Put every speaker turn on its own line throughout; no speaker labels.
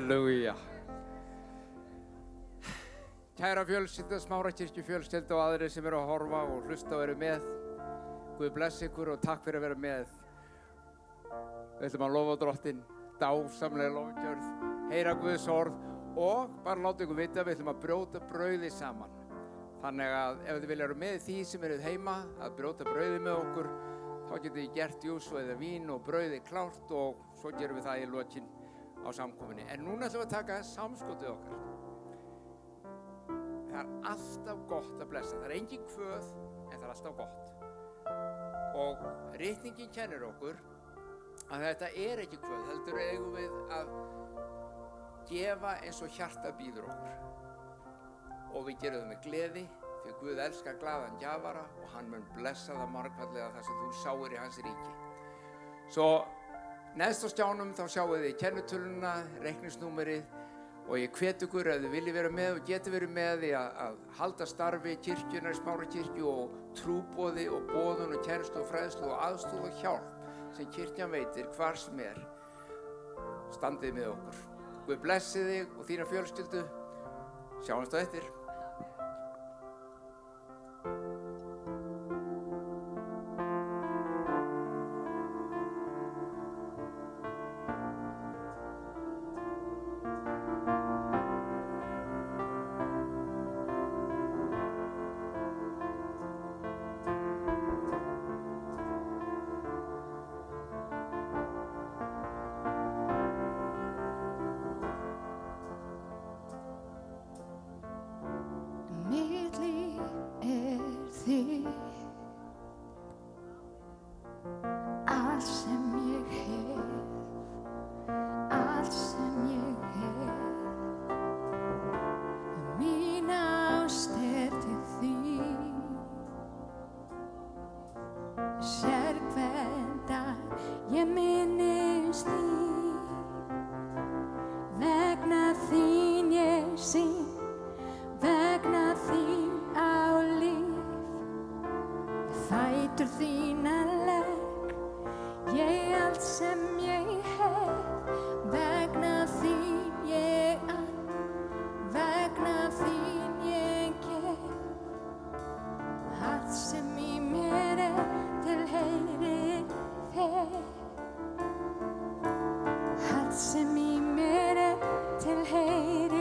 Halleluja. Kæra fjölskylda, Smárakirkju fjölskylda og aðrir sem eru að horfa og hlusta og eru með. Guð bless ykkur og takk fyrir að vera með. Við ætlum að lofa Drottinn, dásamlega lofgjörð, heyra Guðs orð og bara láta ykkur vita við ætlum að brjóta brauðið saman. Þannig að ef þið vilja vera með því sem eruð heima að brjóta brauðið með okkur, þá getið þið gert djús eða vín og brauðið klárt og svo gerum við það í lokin á samkomunni. En núna ætlum við að taka samskotið okkar. það er alltaf gott að blessa. Það er engin kvöð, en það er alltaf gott. Og ritningin kennir okkur að þetta er ekki kvöð, heldur eigum við að gefa eins og hjartað býður okkur. Og við gerum það með gleði, því að Guð elskar glaðan gjafara og hann mun blessa það margfallega þar sem þú sáir í hans ríki. Svo neðst á skjánum þá sjáum þið kennitöluna, reikningsnúmerið og ég hvet ykkur ef þið viljið vera með og geti verið með í að halda starfi kirkjunnar í Smárakirkju og trúboði og boðun og kennslu og fræðslu og aðstoð og hjálp sem kirkjan veitir hvar sem er. Standið með okkur. Guð blessi þig og þína fjölskyldu. Sjáumst á eftir.
Allt sem í mér er til heyrir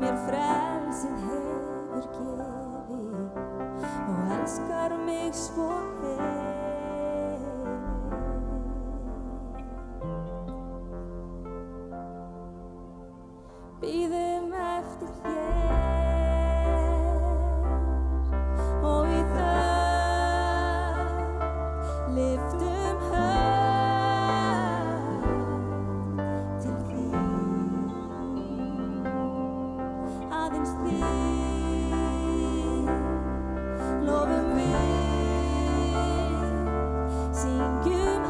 mér frelsið hefur gefið og elskar mig svo heil. Bíðum eftir þér og í þögn lyftum hönd til þín, aðeins þín lofum við, syngjum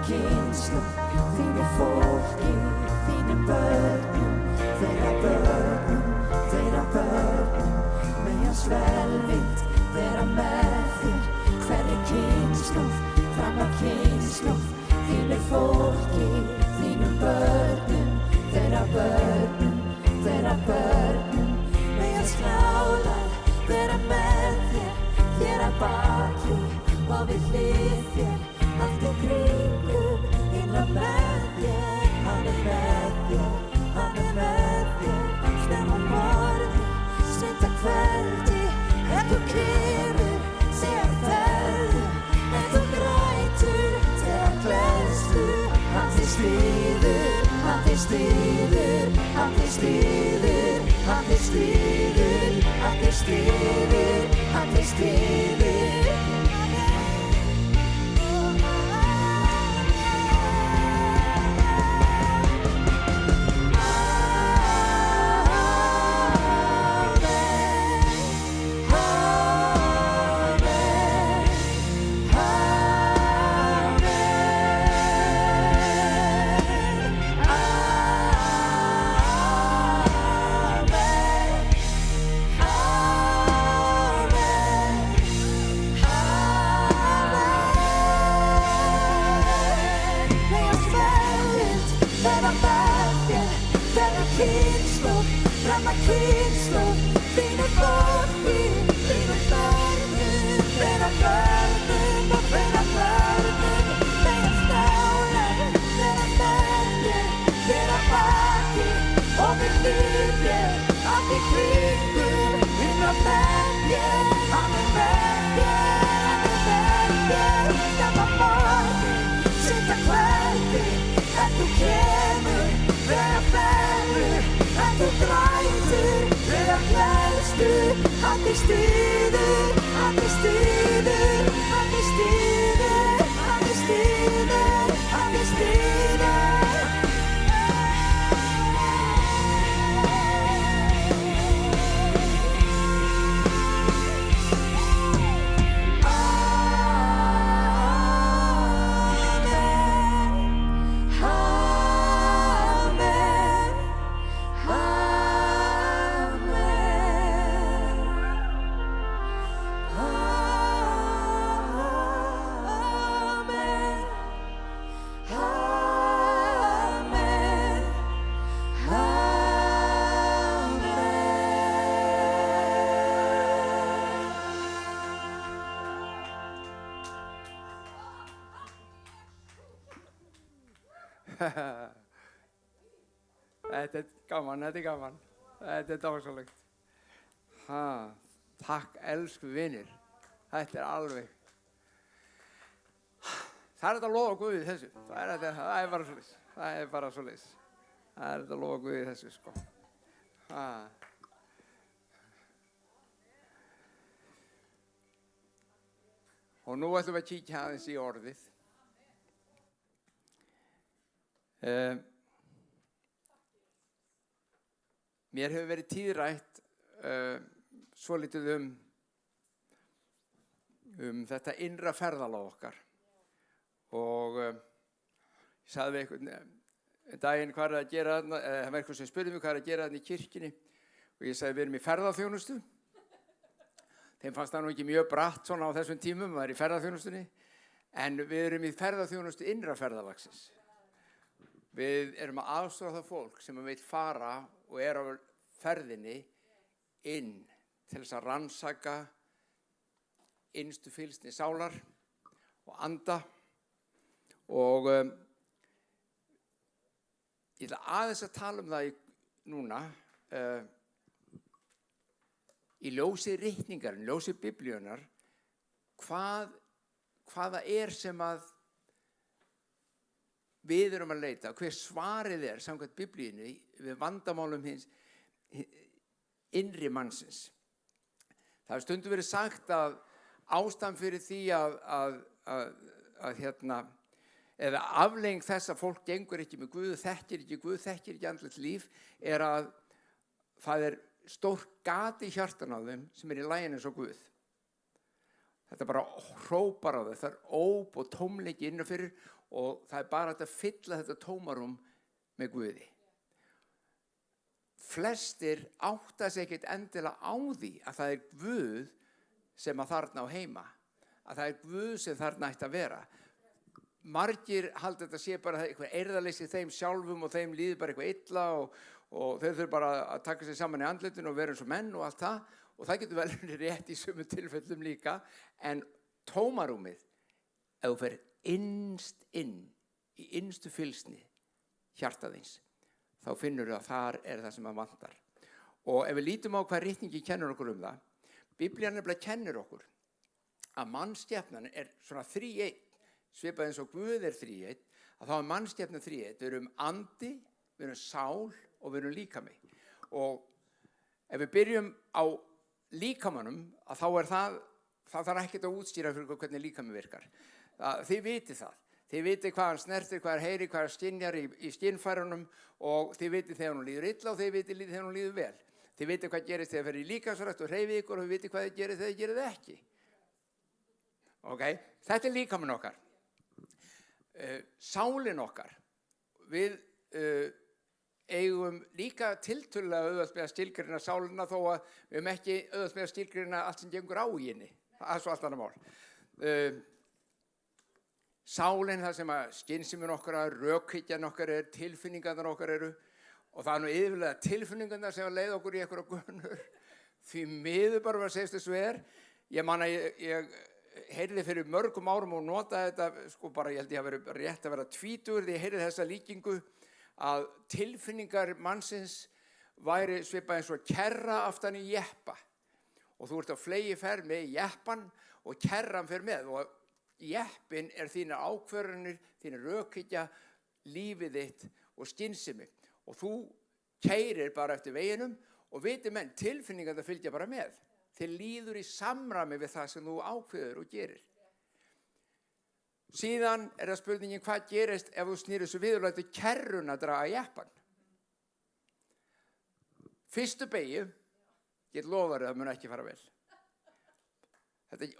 kynslóð, þínu fólki, þínum börnum, þeirra börnum, þeirra börnum. Megja svelvild vera með þér, hverri kynslóð, fram að kynslóð, þínu fólki, þínum börnum, þeirra börnum, þeirra börnum. Megja skrálar vera með þér, þér að baki og við hlið þér, allt í kringum, innra með þér. Hann með þér, hann með þér, snemma morgun, seint að kveldi, þú kemur, þegar ferðu, þú grætur, þegar gleðstu. Hann þig styður, hann þig styður, hann þig styður, hann þig styður, hann þig styður, hann þig styður. Kynslóð, fram að kynslóð, þínu fólki, þínu börnum, þeirra börnum og þeirra börnum. Megja stálar vera með þér, þér að baki og við hlið þér, allt í kringum, innra með þér. Hann með þér, hann með þér, snemma morgun, seint að kveldi, þú kemur, þegar ferðu, þú grætur, þegar gleðstu. Hann þig styður, hann þig styður, hann þig styður, hann þig styður, hann þig styður. Þetta er gaman, þetta er gaman. Þetta er dásamlegt. Takk, elsku vinir. Þetta er alveg. Það er þetta að lofa Guði þessu. Það er bara svoleiðis. Það er bara svoleiðis. Það er þetta að lofa Guði þessu, sko. Og nú ætlum við að kíkja aðeins í orðið. Mér hefur verið tíðrætt svolítið þetta innra ferðalag okkar og ég sagði við einhvern daginn hvað er að gera þarna, það var eitthvað sem spurði mig hvað er að gera þarna í kirkjunni og ég sagði við erum í ferðaþjónustu. Þeim fannst það nú ekki mjög bratt svona á þessum tímum, það er í ferðaþjónustunni, en við erum í ferðaþjónustu innra ferðalagsins. Við erum að aðstoða það fólk sem vill fara og er á ferðinni inn til þess að rannsaka innstu fylgsni sálar og anda og ég ætla aðeins að tala um það núna í ljósi ritningarinn, ljósi biblíunnar hvað það er sem að við erum að leita, hver svarið er samkvæmt biblíunni við vandamálum hins innri mannsins. Það hefur stundum verið sagt að ástæðan fyrir því eða afleiðing þess að fólk gengur ekki með Guð, þekkir ekki andlegt líf, er að það er stórt gat í hjartan á þeim sem er í laginu eins og Guð. Þetta bara hrópar á þau, það er óp og tómleiki innanfyrir
og það bara hægt að fylla þetta tómarum með Guði. Flestir átta sig ekkert endilega á því að það Guð sem að þarna á heima, að það Guð sem þarna ætti að vera. Margir halda þetta sé bara eitthvað eirðarleysi þeim sjálfum og þeim líður bara eitthvað illa og þeir þurfa bara að taka sig saman í andlitinu og vera eins og menn og allt það, og það getur vel verið rétt í sumum tilfellum líka, en tómarúmið, ef þú fer innst inn í innstu fylgsni hjartaðins, þá finnur að þar það sem að vantar. Og ef við lítum á hvað ritningi kennur okkur það, Biblían nefnilega kennir okkur að mannskepnan svona þríeinn, svipað eins og Guð þríeinn, að þá mannskepnan þríeinn, við erum andi, við erum sál og við erum líkami. Og ef við byrjum á líkamanum, að þá það þarf ekkert að útstýra fyrir hvernig líkami virkar. Þið vitið það. Þið vitið hvað hann snertir, hvað hann heyrir, hvað hann skynjar í skynfærunum, og þið vitið þegar hún líður illa og þið vitið þegar hún líður vel. Þið vitið hvað gerist þegar þið ferð í líkamsrækt og hreyfið ykkur, og þið vitið hvað þið gerist þegar þið gerið það ekki. Okay? Þetta líkaminn okkar. Sálin okkar. Við eigum líka tiltölulega auðvelt með að skilgreina sálina, þó að við höfum ekki auðvelt með að skilgreina allt sem gengur á í henni. Það svo allt annað mál. Sálin, það sem að skynsemin okkar, rökhyggjan okkar tilfinningarnar okkar og það nú yfirlega tilfinningarnar sem að leiða okkur í einhverja gunnur. Því miður bara að segja þessu Ég man að ég heyrði fyrir mörgum árum og notaði þetta, bara ég held ég að vera rétt að vera tvítugur því ég heyrði þessa líkingu að tilfinningar mannsins væri svipað eins og kerra aftan í jeppa. Og þú ert á fleygiferð með jeppan og kerran fer með, og jeppin þínar ákvörðanir, þínar rökhyggja, lífið þitt og skynsemi. Og þú keyrir bara eftir veginum og viti menn, tilfinningarnar fylgja bara með. Þið líður í samræmi við það sem þú ákveður og gerir. Síðan það spurningin hvað gerist ef þú snýr þessu við og lætur kerruna draga jeppan. Fyrstu beygju, get lofað það mun ekki fara vel.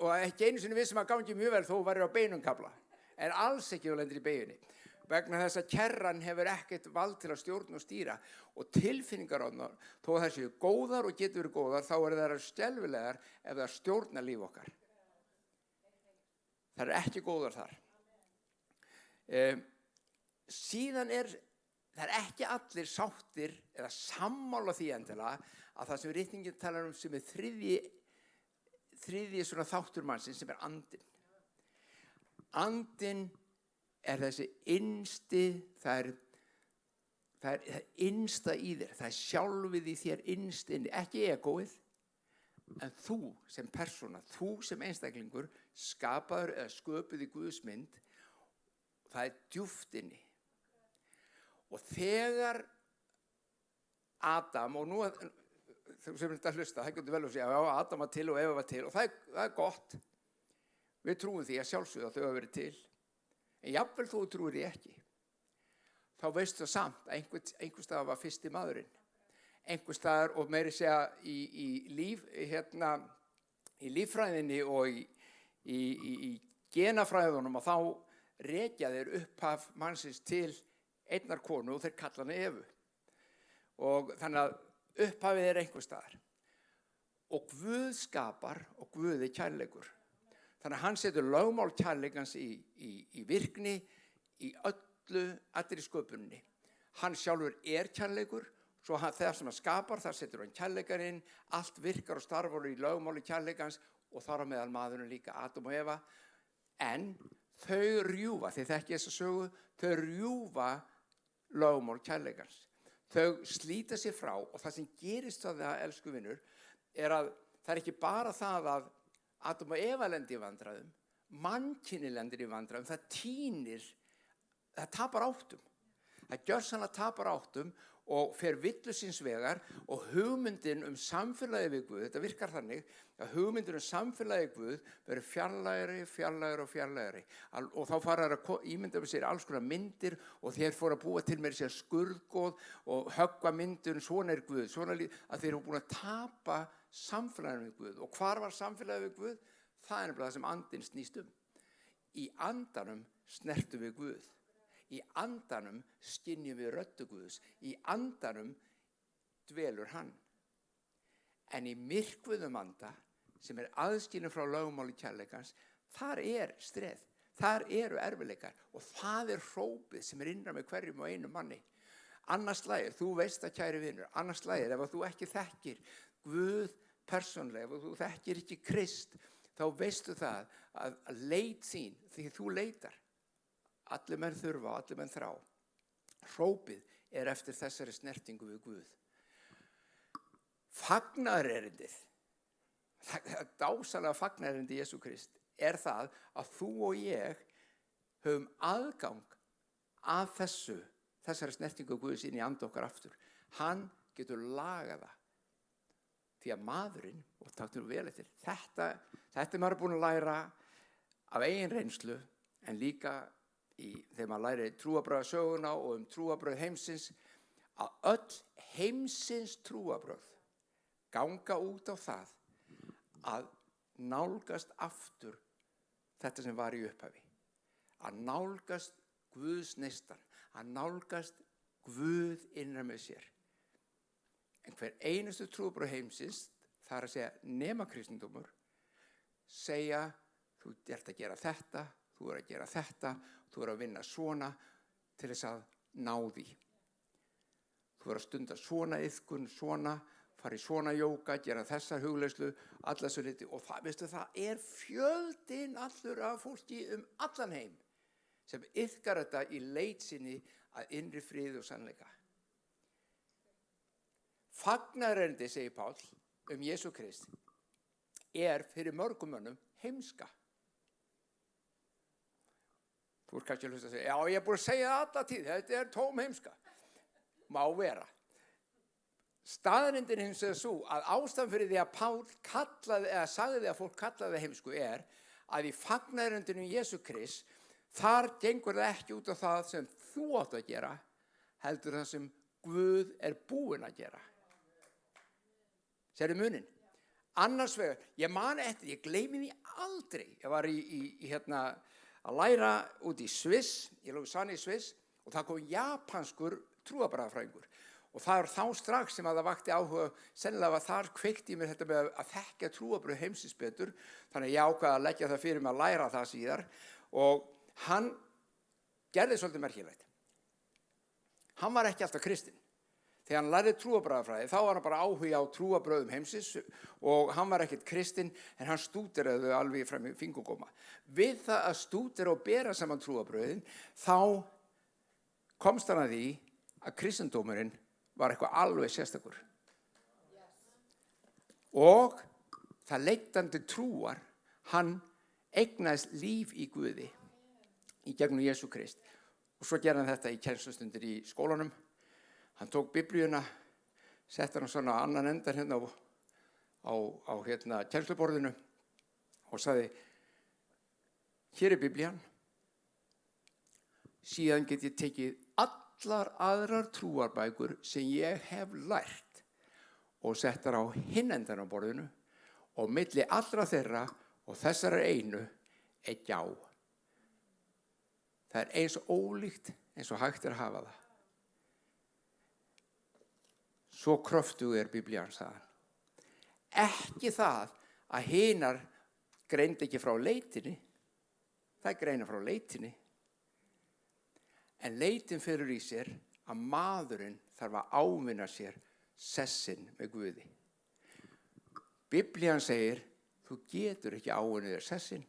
Og ekki einu sinni við sem að gangi mjög vel þó væri á beinumkafla, en alls ekki þú lendir í beygjunni. Vegna þess að kerran hefur ekkert vald til að stjórna og stýra, og tilfinningar þó að það séu góðar og getur verið góðar, þá þær skelfilegar ef það stjórna líf okkar. Það ekki góðar þar. Síðan það ekki allir sáttir eða sammála því endilega að það sem ritningin talar sem þriðji svona þáttur mannsins sem andinn. Andinn þessi innsti, það innsta í þér, það sjálfið í þér innst inni, ekki egóið, en þú sem persóna, þú sem einstaklingur, skapaður eða sköpuð í Guðs mynd, það djúpt inni. Og þegar Adam, og nú sem þetta hlusta, það getur vel að segja, já, Adam var til og Eva var til, og það gott. Við trúum því að sjálfsögðu að þau hafa verið til. En jafnvel þú trúir því ekki. Þá veistu það samt að einhvers staðar var fyrsti maðurinn. Einhvers staðar og meiri segja í líffræðinni og í genafræðunum, og þá rekja þeir upphaf mannsins til einnar konu og þeir kalla hana Evu. Og þannig að upphafið einhvers staðar. Og Guð skapar og Guð kærleikur. Þannig að hann setur lögmál kærleikans í virkni, í allri sköpuninni. Hann sjálfur kærleikur, svo þegar sem hann skapar, þar setur hann kærleikarinn, allt virkar og starfar í lögmáli kærleikans, og þar á meðal maðurinn líka Adam og Eva. En þau rjúfa, þið þekkið þessa sögu, þau rjúfa lögmál kærleikans. Þau slíta sig frá, og það sem gerist það, elsku vinur, að það ekki bara það að Adam og Eva lendir í vandræðum, mannkynið lendir í vandræðum, það tapar áttum. Það gjörsamlega tapar áttum og fer villusins vegar, og hugmyndin samfélagið við Guð, þetta virkar þannig, að hugmyndin samfélagið Guð verður fjarlægari. Og þá fara að ímynda með sér alls konar myndir, og þeir fóru að búa til með sér skurðgoð og höggva myndun, svona Guð, svona að þeir eru búin að tapa samfélagið við Guð. Og hvar var samfélagið við Guð? Það nefnilega það sem andinn snýst Í andanum snertum við Guð. Í andanum skynjum við röddu Guðs. Í andanum dvelur hann. En í myrkvuðum anda, sem aðskilinn frá lögmáli kærleikans, þar stríð, þar eru erfiðleikar og það hrópið sem innra með hverjum og einum manni. Annars slagir, þú veist að kæri vinur, annars slagir, ef þú ekki þekkir Guð persónlega, ef þú þekkir ekki Krist, þá veistu það að leit þín, því þú leitar. Allir menn þurfa, allir menn þrá. Hrópið eftir þessari snertingu við Guð. Fagnaðarerindið, dásamlega fagnaðarerindi Jesú Krist, það að þú og ég höfum aðgang að þessari snertingu Guðs inn í anda okkar aftur. Hann getur lagað það. Því að maðurinn, og taktu vel eftir, þetta maður búin að læra af eigin reynslu, en líka þegar maður læri trúarbragðasöguna og trúarbrögð heimsins, að öll heimsins trúarbrögð ganga út á það að nálgast aftur þetta sem var í upphafi. Að nálgast Guðs neistan, að nálgast Guð innan með sér. En hver einustu trúarbrögð heimsins, það að segja nema kristindómur, segja þú ert að gera þetta, þú að gera þetta, þú að vinna svona til þess að ná því. Þú að stunda svona iðkun, svona, fara í svona jóga, gera þessa hugleiðslu, alla svo liti, og það, veistu, það fjöldinn allur af fólki allan heim sem iðkar þetta í leit sinni að innri friði og sannleika. Fagnaðarerindi, segir Páll, Jesú Krist, fyrir mörgum mönnum heimska. Þú kannski að hlusta að segja, já, ég búin að segja það alla tíð, þetta tóm heimska. Má vera. Staðreyndin hins svo að ástæðan fyrir því að Páll sagði að fólk kallaði heimsku að í fagnaðarerindinu Jesú Krist, þar gengur það ekki út á það sem þú átt að gera, heldur það sem Guð búinn að gera. Sérðu muninn? Annars vegar, ég gleymi því aldrei. Ég var að læra út í Sviss, ég Lausanne í Sviss, og það kom japanskur trúarbragðafræðingur. Og það þá strax sem að það vakti áhuga, sennilega var þar kveikt í mér þetta með að þekkja trúarbrögð heimsins betur, þannig ég ákvað að leggja það fyrir mig að læra það síðar, og hann gerði svolítið merkilegt. Hann var ekki alltaf kristinn. Þegar hann lærði trúarbragðafræði, þá var hann bara áhuga á trúarbrögðum heimsins og hann var ekkert kristinn, en hann stúderaði alveg fram í fingurgóma. Við það að stúdera og bera saman trúarbrögðin, þá komst hann að því að kristindómurinn var eitthvað alveg sérstakur. Og það leitandi trúar, hann eignaðist líf í Guði í gegnum Jesú Krist. Og svo gerði hann þetta í kennslustundir í skólanum. Hann tók Biblíuna, setti hann svona á annan endan á kennsluborðinu og sagði, hér Biblían, síðan get ég tekið allar aðrar trúarbækur sem ég hef lært og settar á hinn endan á borðinu og milli allra þeirra og þessar einu já. Það eins ólíkt eins og hægt að hafa það. Svo kröftug Biblían, sagði hann. Ekki það að hinar greindi ekki frá leitinni, það greina frá leitinni. En leitin felur í sér að maðurinn þarf að ávinna sér sessin með Guði. Biblían segir, þú getur ekki ávinnið þér sessin.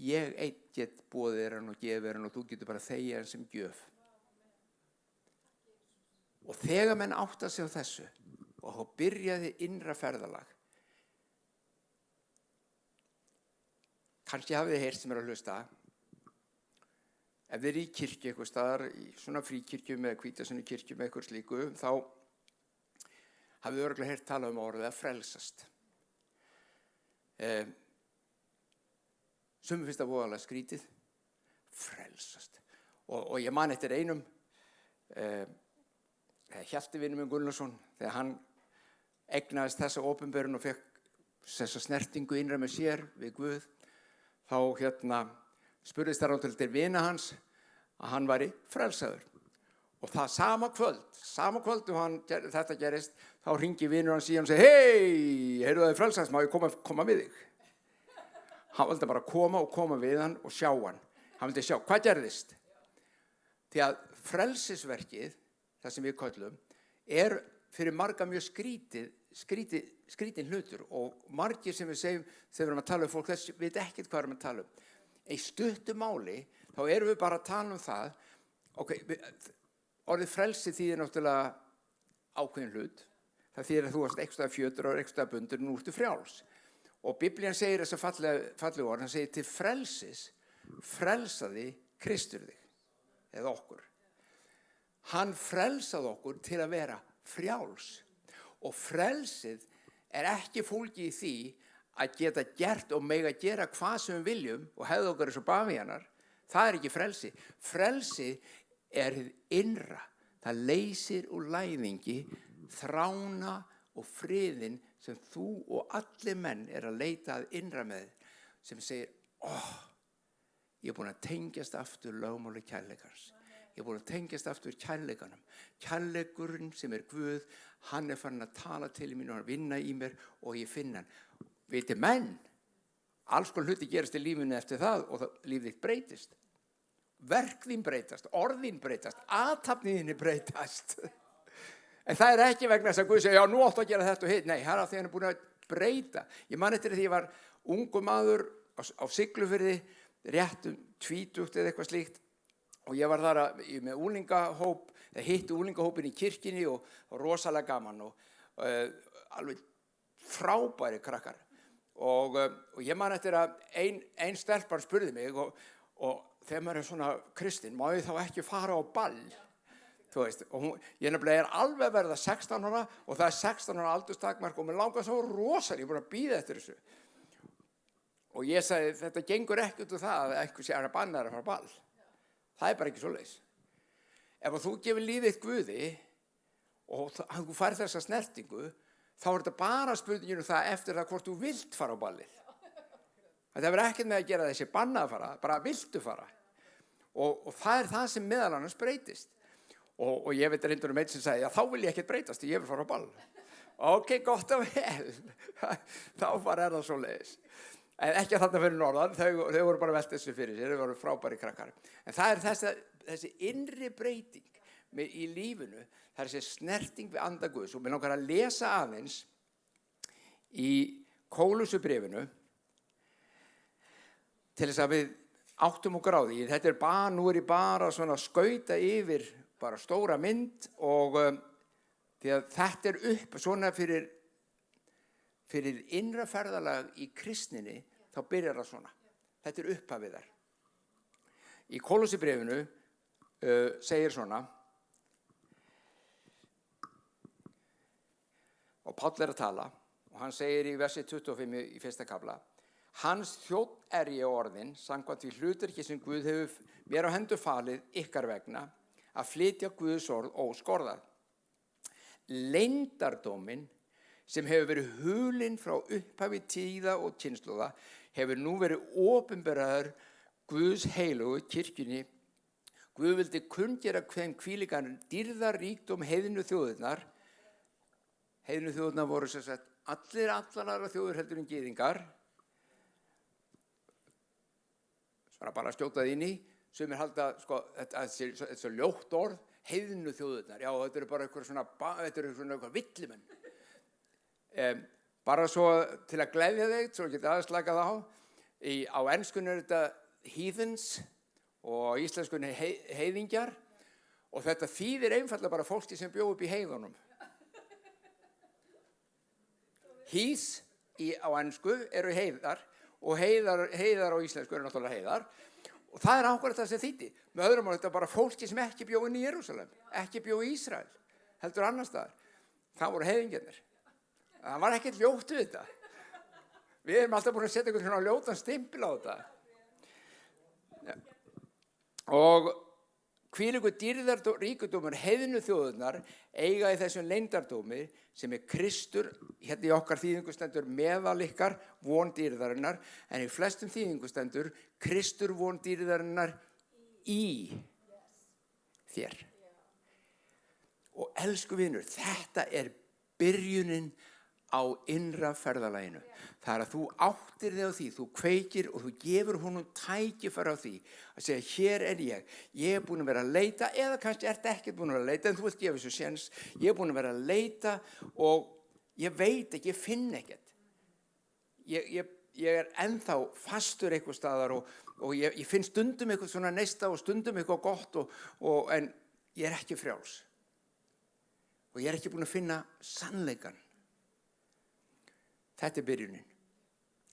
Ég einn get boðið þér hann og gefið hann og þú getur bara þegið hann sem gjöf. Og þegar menn átta sig á þessu og þá byrjaði innra ferðalag. Kannski hafið þið heyrt sem að hlusta. Ef þið í kirkju eitthvað staðar, í svona fríkirkjum eða hvítasunnu kirkjum eða eitthvað slíku, þá hafið þið örugglega heyrt talað orðið að frelsast. Sumum finnst það voðalega skrítið. Frelsast. Og ég man eftir einum Hjalti vinur minn Gunnarsson, þegar hann eignaðist þessa opinberun og fekk þessa snertingu innra með sér við Guð, þá spurðist þar til vina hans að hann væri frelsaður. Og það sama kvöld og þetta gerist, þá hringi vinur hans í hann og segi, hei, heyrðu það frelsaðist, má ég koma við þig? Hann vildi bara koma við hann og sjá hann. Hann vildi sjá, hvað gerðist? Því að frelsisverkið, það sem við köllum, fyrir marga mjög skrítin hlutur og margir sem við segjum þegar við erum að tala um fólk þess veit ekkert hvað við erum að tala um. Í stuttu máli þá erum við bara að tala um það, orðið frelsi þýðir náttúrulega ákveðin hlut. Það þýðir að þú varst einhverstað fjötur og einhverstað bundur, nú ertu frjáls. Og Biblían segir þess að fallegu orð, hann segir til frelsis, frelsaði Kristur þig, eða okkur. Hann frelsaði okkur til að vera frjáls. Og frelsið ekki fólgið í því að geta gert og mega gera hvað sem við viljum og hefði okkar eins og bavíanar. Það ekki frelsi. Frelsi hið innra. Það leysir úr læðingi þrána og friðinn sem þú og allir menn að leita að innra með, sem segir, ég búin að tengjast aftur lögmáli kærleikans. Ég búin að tengjast aftur kærleikanum. Kærleikurinn sem Guð, hann farin að tala til mín og hann vinna í mér og ég finna hann. Viti menn, alls konar hluti gerast í lífinu eftir það og líf þitt breytist. Verk þín breytast, orð þín breytast, athafnin þín breytast. En það ekki vegna þess að Guð segja, já, nú áttu að gera þetta og hitt. Nei, það því hann búin að breyta. Ég man eftir því ég var ungur maður á Siglufirði, rétt 20 eða eitthvað slíkt. Og ég var þar með úlingahóp, hitti úlingahópin í kirkjunni og rosalega gaman og alveg frábæri krakkar. Og ég man eftir að ein stelpan spurði mig og þegar maður svona kristinn, má ég þá ekki fara á ball? Þú veist, og ég nefnilega alveg að verða 16 ára og það 16 ára aldurstakmark og mér langar svo rosalega, ég er búin að bíða eftir þessu. Og ég sagði, þetta gengur ekki út úr það að eitthvað sé að banna þér að fara á ball. Það bara ekki svoleiðis. Ef þú gefur lífið Guði og þú fær þessa snertingu, þá þetta bara spurningin það eftir það hvort þú vilt fara á ballið. Það hefur ekkert með að gera þessi banna að fara, bara viltu fara. Og það það sem meðal annars breytist. Og ég veit reyndur einn sem sagði, já þá vil ég ekkert breytast, ég vil fara á ball. Ok, gott og vel. Þá bara það svoleiðis. En ekki að þarna fyrir norðan, þau voru bara velt þessu fyrir sér, þau voru frábæri krakkar. En það þessi innri breyting í lífinu, það þessi snerting við anda Guðs. Og mér langar að lesa aðeins í Kólusubréfinu til þess að við áttum okkur á því. Nú ég bara svona að skauta yfir bara stóra mynd og því að þetta upp svona fyrir innra ferðalag í kristninni, þá byrjar það svona. Þetta upphafið þar. Í Kólusubréfinu segir svona, og Páll að tala, og hann segir í versi 25 í fyrsta kafla, hans þjónn ég orðin, samkvæmt því hlutverki sem Guð hefur mér á hendur falið ykkar vegna, að flytja Guðs orð óskorðað. Leyndardóminn sem hefur verið hulinn frá upphafi tíða og kynslóða hefur nú verið opinberaður Guðs heilugu kirkjunni. Guð vildi kunngera þeim hvílíkan dýrðar ríkdóm heiðnu þjóðirnar. Heiðnu þjóðirnar voru sem sagt allar aðra þjóðir heldur en gyðingar. Svona bara skjótað inn í. Sumir halda, þetta er svo ljótt orð, heiðnu þjóðirnar. Já, þetta eru bara eitthvað villimenn. Bara svo til að gleðja þig, svo getið aðeins slakað á. Á enskunni þetta heathens og á íslenskunni heiðingjar. Og þetta þýðir einfaldlega bara fólki sem bjó upp í heiðunum. Heath á ensku eru heiðar og heiðar á íslensku eru náttúrulega heiðar. Og það ákvæmt það sem þýddi. Með öðrum orðum, þetta bara fólki sem ekki bjó inn í Jerúsalem, ekki bjó í Ísrael, heldur annars staðar. Það voru heiðingjarnir. Það var ekkert ljótt við þetta. Við erum alltaf búin að setja einhvern svona ljótan stimpil á þetta. Ja. Og hvílíkur dýrðarríkudómur heiðnu þjóðurnar eiga í þessum leyndardómi sem Kristur, hérna í okkar þýðingu stendur meðal ykkar von dýrðarinnar, en í flestum þýðingu stendur Kristur von dýrðarinnar í þér. Og elsku vinur, þetta byrjunin á innra ferðalaginu. Það að þú áttir þig á því, þú kveikir og þú gefur honum tækifæri á því að segja, hér ég búin að vera að leita, eða kannski ekki búin að vera að leita, en þú vilt gefa þessu séns, ég búin að vera að leita og ég veit ekki, ég finn ekkert. Ég ennþá fastur eitthvað staðar og ég finn stundum eitthvað svona neista og stundum eitthvað gott en ég ekki frjáls. Og ég ekki búin að finna sannleikan. Þetta byrjunin.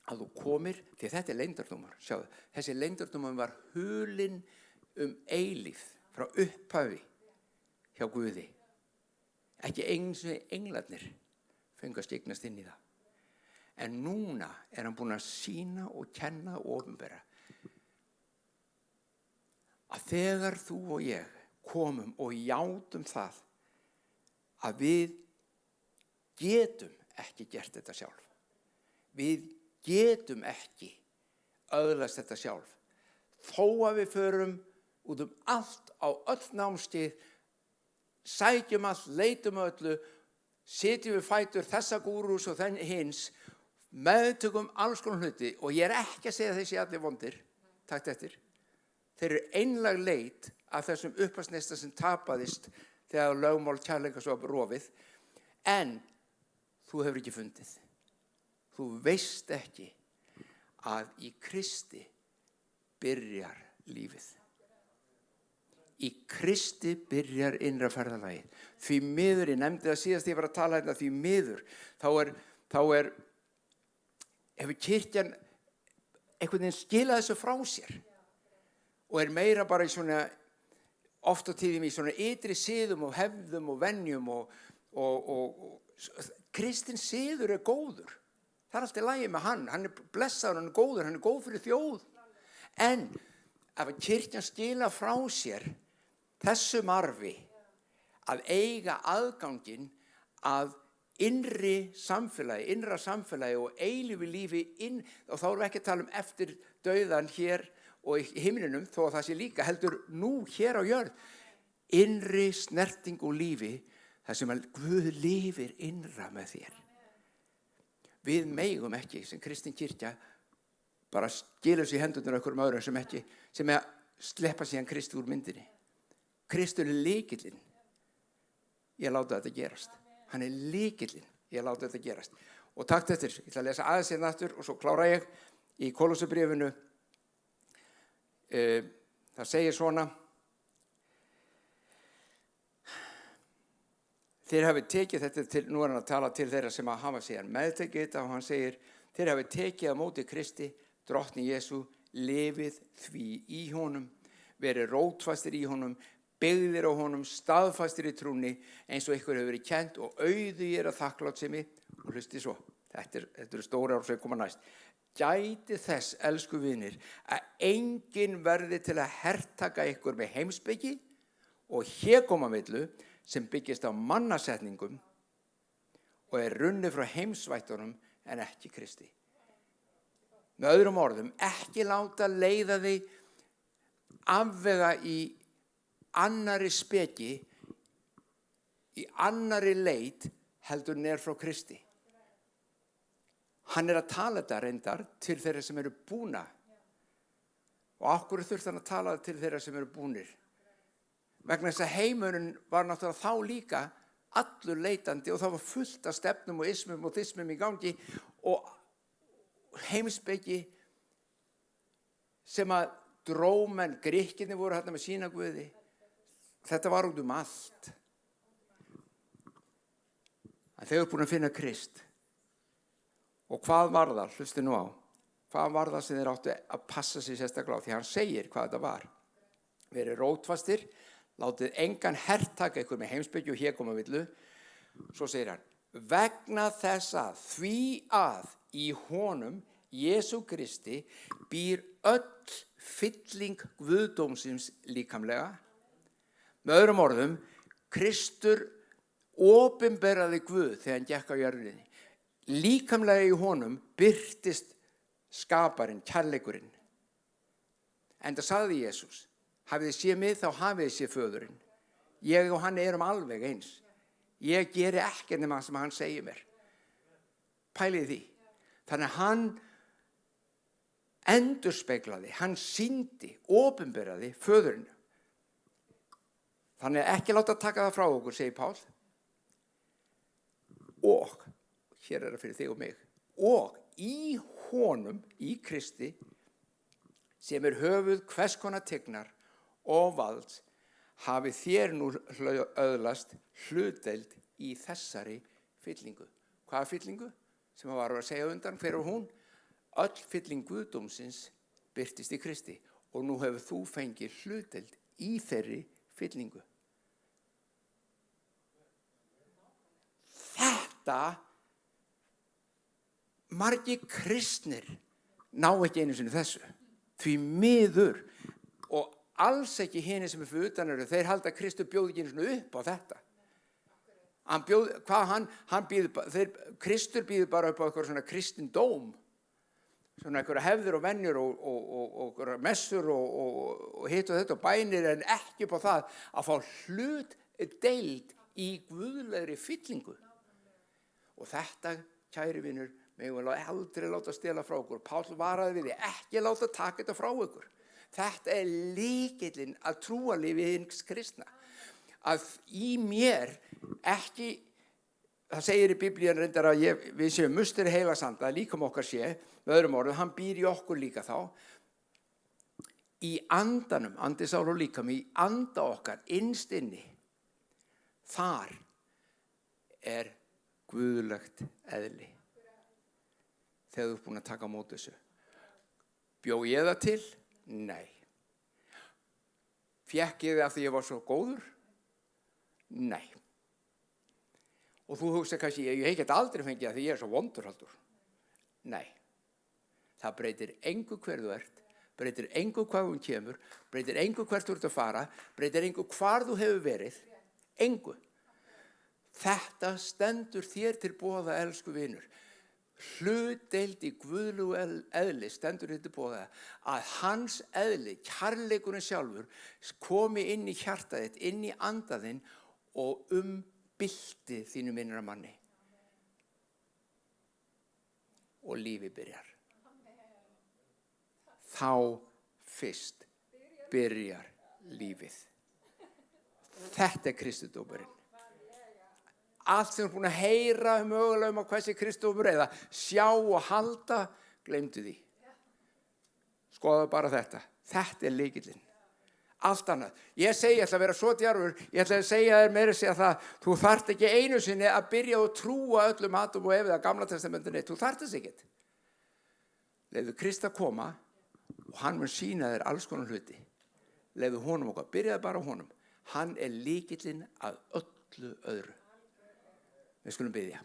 Að þú komir, því þetta leyndardómur. Sjáðu, þessi leyndardómur var hulinn eilífð frá upphafi hjá Guði. Ekki eins og englarnir fengu að skyggnast inn í það. En núna hann búinn að sýna og kenna og opinbera að þegar þú og ég komum og játum það að við getum ekki gert þetta sjálf. Við getum ekki öðlast þetta sjálf. Þó að við förum út allt á öll námskeið, sækjum allt, leitum öllu, sitjum við fætur þessa gúrús og hins, meðtökum alls konar hluti, og ég ekki að segja þessi allir vondir, takt eftir. Þeir einlæg leit af þessum upphafsneista sem tapaðist þegar lögmál kærleiks var rofið, en þú hefur ekki fundið. Þú veist ekki að í Kristi byrjar lífið. Í Kristi byrjar innra ferðalagið. Því miður, ég nefndi það síðast ég var að tala hérna, því miður, þá hefur kirkjan einhvern veginn skilað þessu frá sér og meira bara í svona, oft á tíðum í svona ytri siðum og hefðum og venjum og kristinn siður góður. Það allt í lagi með hann blessaður, hann góður, hann góð fyrir þjóð. En ef kirkjan skila frá sér þessum arfi að eiga aðganginn að innra samfélagi og eilífu lífi og þá erum við ekki að tala eftir dauðan hér og í himninum, þó að það sé líka heldur nú hér á jörð, innri snerting og lífi, þar sem Guð lifir innra með þér. Við megum ekki sem kristin kirkja bara skila sér í hendurnar okkur öðrum sem sleppa síðan Kristi úr myndinni. Kristur lykillinn. Ég láta þetta gerast. Hann lykillinn. Ég láta þetta gerast. Og takt eftir, ég ætla að lesa aðeins hérna aftur og svo klára ég í Kólossabréfinu. Það segir svona: Þeir hafi tekið þetta nú hann að tala til þeirra sem að hafa síðan meðtekið þetta, og hann segir, þeir hafi tekið á móti Kristi, drottni Jesú, lifið því í honum, verið rótfastir í honum, byggðir á honum, staðfastir í trúnni, eins og ykkur hefur verið kennt, og auðugir að þakklátsemi. Og hlusti svo, þetta eru stóra ár sem koma næst. Gæti þess, elsku vinir, að enginn verði til að hertaka ykkur með heimspeki og hégómamillu sem byggist á mannasetningum og runnið frá heimsvættunum en ekki Kristi. Með öðrum orðum, ekki láta leiða þig afvega í annarri speki, í annarri leit heldur nær frá Kristi. Hann að tala þetta reyndar til þeirra sem eru búna. Og af hverju þurfti hann að tala til þeirra sem eru búnir? Vegna þess að heimurinn var náttúrulega þá líka allur leitandi og það var fullt af stefnum og ismum og þismum í gangi og heimspeki sem að drómenn, Grikkirnir voru hérna með sína guði. Þetta var út allt. En þeir eru búin að finna Krist. Og hvað var það? Hlustu nú á. Hvað var það sem þeir áttu að passa sig sérstaklega á? Því hann segir hvað þetta var. Verið rótfastir, látið engan hertaka ykkur með heimspeki og hégómavillu. Svo segir hann, vegna þess að því að í honum, Jesú Kristi, býr öll fylling guðdómsins líkamlega, Með öðrum orðum, Kristur opinberaði Guð þegar hann gekk á jörðinni. Líkamlega í honum birtist skaparinn, kærleikurinn. Enda sagði Jesús, hafið þið séð mig, þá hafið þið séð föðurinn. Ég og hann erum alveg eins. Ég geri ekkert nema sem hann segir mér. Pælið því. Þannig að hann endurspeglaði, hann sýndi, opinberaði föðurinn. Þannig að ekki láta taka það frá okkur, segir Pál. Og, hér er það fyrir þig og mig, og í honum, í Kristi, sem er höfuð hvers konar tignar og valds, hafi þér nú öðlast hlutdeild í þessari fyllingu. Hvaða fyllingu? Sem var að segja undan, hver er hún? Öll fylling Guðdómsins birtist í Kristi og nú hefur þú fengið hlutdeild í þeirri fyllingu. Þetta margir kristnir ná ekki einu sinni þessu. Því miður og alls ekki hinir sem er fyrir utan eru, þeir halda að Kristur bjóði ekki einu sinni upp á þetta. Kristur býður bara upp á eitthvað svona kristindóm, svona eitthvað hefðir og venjur og messur og hitt og þetta og bænir, en ekki upp á það að fá hlutdeild í guðlegri fyllingu. Og þetta, kæri vinur, megum við aldrei láta stela frá okkur. Páll varaði við því, ekki láta taka þetta frá okkur. Þetta er lykillinn að trúarlífi hins kristna. Að í mér ekki, það segir í Biblíun reyndar að við séum musteri heilagsanda, líkam okkar sé, með öðrum orðum, hann býr í okkur líka þá. Í andanum, andi, sál og líkam, í anda okkar, innst inni, þar er guðlegt eðli. Þegar þú ert búin að taka á móti þessu. Bjó ég það til? Nei. Fékk ég það af því ég var svo góður? Nei. Og þú hugsa kannski, ég get aldrei fengið það því ég er svo vondurhaldur. Nei. Það breytir engu hver þú ert, breytir engu hvað hún kemur, breytir engu hvert þú ert að fara, breytir engu hvar þú hefur verið, engu. Þetta stendur þér til boða, elsku vinur. Hlutdeild í guðlegu eðli stendur þér til boða, að hans eðli, kærleikurinn sjálfur, komi inn í hjartað þitt, inn í andaðinn og bylti þínum innra manni. Og lífið byrjar. Þá fyrst byrjar lífið. Þetta er kristindómurinn. Allt sem er búin að heyra mögulega um að hvað sé Kristófur eða sjá og halda, gleymdu því. Skoða bara þetta. Þetta er lykillinn. Allt annað. Ég segi, ég ætla að vera svo djarfur, ég ætla að segja þér meira að segja það, þú þarft ekki einu sinni að byrja að trúa öllum Adam og Evu eða Gamla testamentinu, þú þarft þess ekkert. Leyfðu Krist að koma og hann mun sýna þér alls konar hluti. Leyfðu honum okkar, byrjaðu bara á honum. Hann er lykillinn að öllu öðru. Við skulum biðja.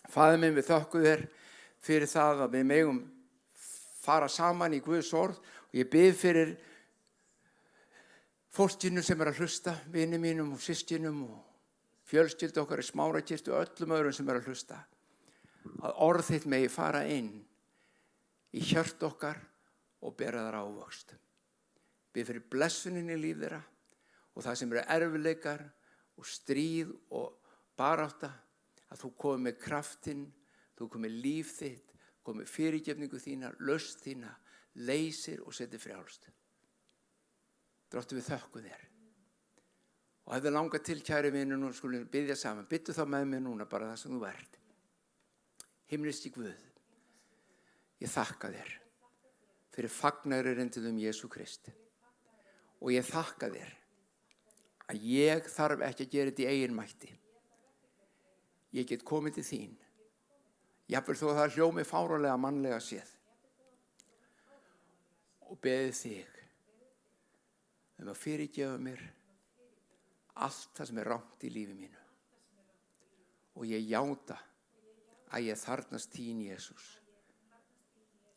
Faðir minn, við þökkum þér fyrir það að við megum fara saman í Guðs orð og ég bið fyrir fólkinu sem er að hlusta, vinum mínum og systkinum og fjölskyldu okkar í Smárakirkju og öllum öðrum sem er að hlusta, að orð þitt megi fara inn í hjört okkar og bera þar ávöxt. Bið fyrir blessunin í líf þeirra og það sem eru erfiðleikar og stríð og barátta, að þú komið með kraftinn, þú komið með líf þitt, komið með fyrirgefningu þína, lausn þína, leysir og setir frjálst. Drottu við þökkum þér. Og hefði langað til, kæri vinur, nú skulum við biðja saman. Byttu þá með mér núna bara það sem þú ert. Himneski Guð, ég þakka þér fyrir fagnaðarerindið Jesú Krist. Og ég þakka þér að ég þarf ekki að gera þetta í eigin mætti. Ég get komið til þín. Jafnvel þó að það hljómi fáránlega mannlega séð. Og beðið þig að fyrirgefa mér allt það sem er rangt í lífi mínu. Og ég játa að ég þarfnast þín, Jesús.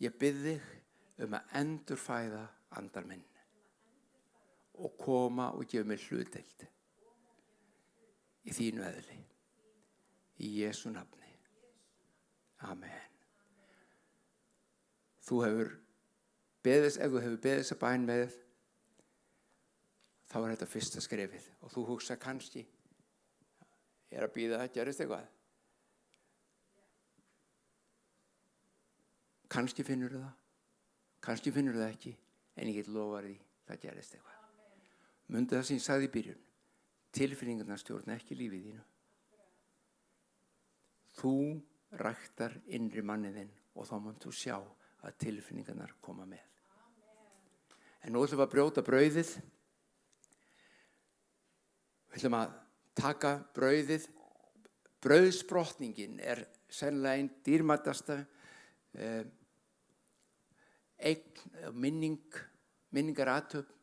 Ég bið þig að endurfæða andar minn. og koma og gefa mér hlutdeild í þínu eðli. Í Jesú nafni. Amen. Ef þú hefur beðið þessa bæn með, þá er þetta fyrsta skrefið og þú hugsa kannski, ég er að bíða að gerist eitthvað. Kannski finnur það, kannski finnur það ekki, en ég get lofað því það gerist eitthvað. Mundu það sem ég sagði í byrjun, tilfinningarnar stjórna ekki lífið þínu. Þú ræktar innri manninn þinn og þá munt þú sjá að tilfinningarnar koma með. En nú ætlum við að brjóta brauðið. Við ætlum að taka brauðið. Brauðsbrotningin er sennilega einn dýrmætasta minningarathöfn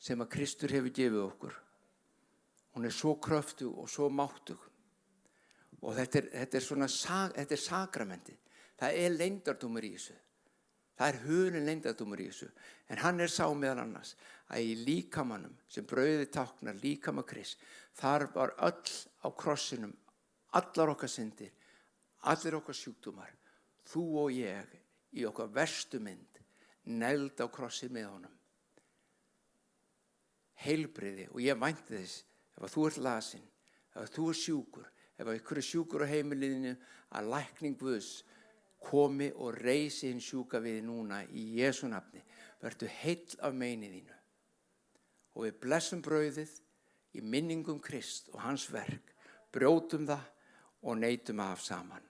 sem að Kristur hefur gefið okkur. Hún er svo kröftug og svo máttug. Og þetta er sakramentið. Það er leyndardómur í þessu. Það er hulinn leyndardómur í þessu. En hann er sá meðal annars að í líkamanum sem brauðið táknar líkama Krist, þar var öll á krossinum, allar okkar syndir, allir okkar sjúkdómar, þú og ég í okkar verstu mynd, negld á krossi með honum. Heilbrigði, og ég vænti þess, ef þú ert lasinn, ef þú ert sjúkur, ef ykkur er sjúkur á heimiliðinu, að lækning Guðs komi og reisi hinn sjúka við núna í Jesú nafni. Vertu heill af meini þínu. Og við blessum brauðið í minningum Krist og hans verk, brjótum það og neytum af saman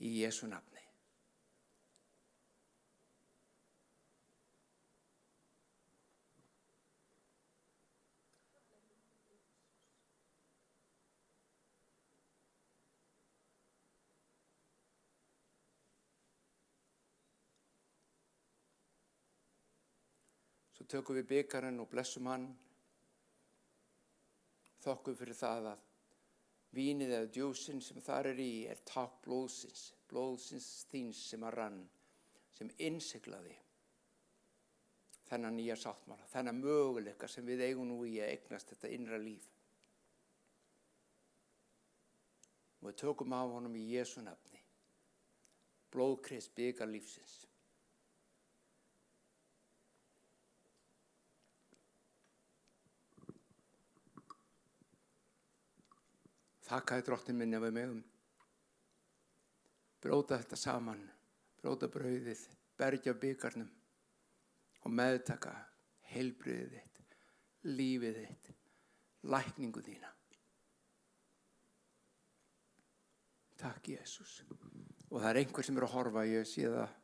í Jesú nafni. Svo tökum við bikarinn og blessum hann. Þokkum fyrir það að vínið eða djúsin sem þar er í er tákn blóðsins þíns sem að rann, sem innsiglaði þennan nýja sáttmála, þennan möguleika sem við eigum nú í að eignast þetta innra líf. Og við tökum af honum í Jesú nafni. Blóð Krists, bikar lífsins. Þakkaði Drottinn minn að við megum brjóta þetta saman, brjóta brauðið, bergja bikarnum og meðtaka heilbrigðið þitt, lífið þitt, lækningu þína. Takk Jesús. Og það er einhver sem er að horfa, ég sé það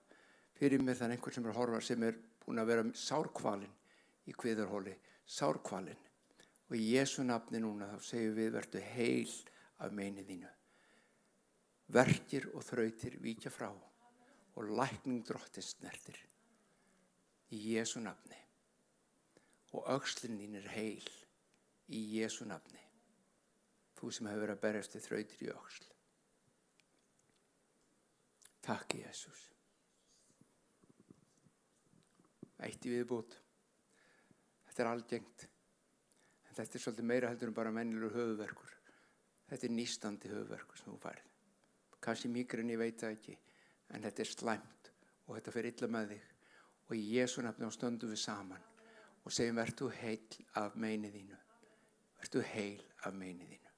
fyrir mér, það er einhver sem er að horfa sem er búin að vera sárkvalinn í kviðarhóli, sárkvalinn. Og í Jesú nafni núna þá segjum við vertu heil af meini þínu. Verkir og þrautir víkja frá og lækning Drottins snertir. Í Jesú nafni. Og öxlin þín er heil í Jesú nafni. Þú sem hefur verið að berjast við þrautir í öxl. Takk Jesús. Eitt í viðbót. Þetta er algengt. En þetta er svolítið meira heldur en bara mennilegur höfuðverkur. Þetta er nístandi höfuðverkur sem þú færð. Kannski mígreni, ég veit það ekki. En þetta er slæmt og þetta fer illa með þig. Og í Jesú nafni þá stöndum við saman og segjum vertu heil af meini þínu. Vertu heil af meini þínu.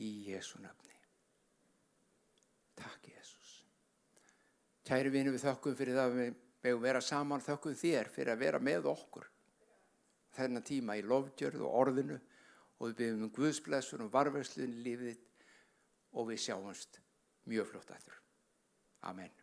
Í Jesú nafni. Takk Jesús. Kæri vinur, við þökkum fyrir það að við megum vera saman, þökkum þér fyrir að vera með okkur. Þennan tíma í lofgjörð og orðinu og við biðjum Guðsblessun og varðveislu í lífið og við sjáumst mjög fljótt aftur. Amen.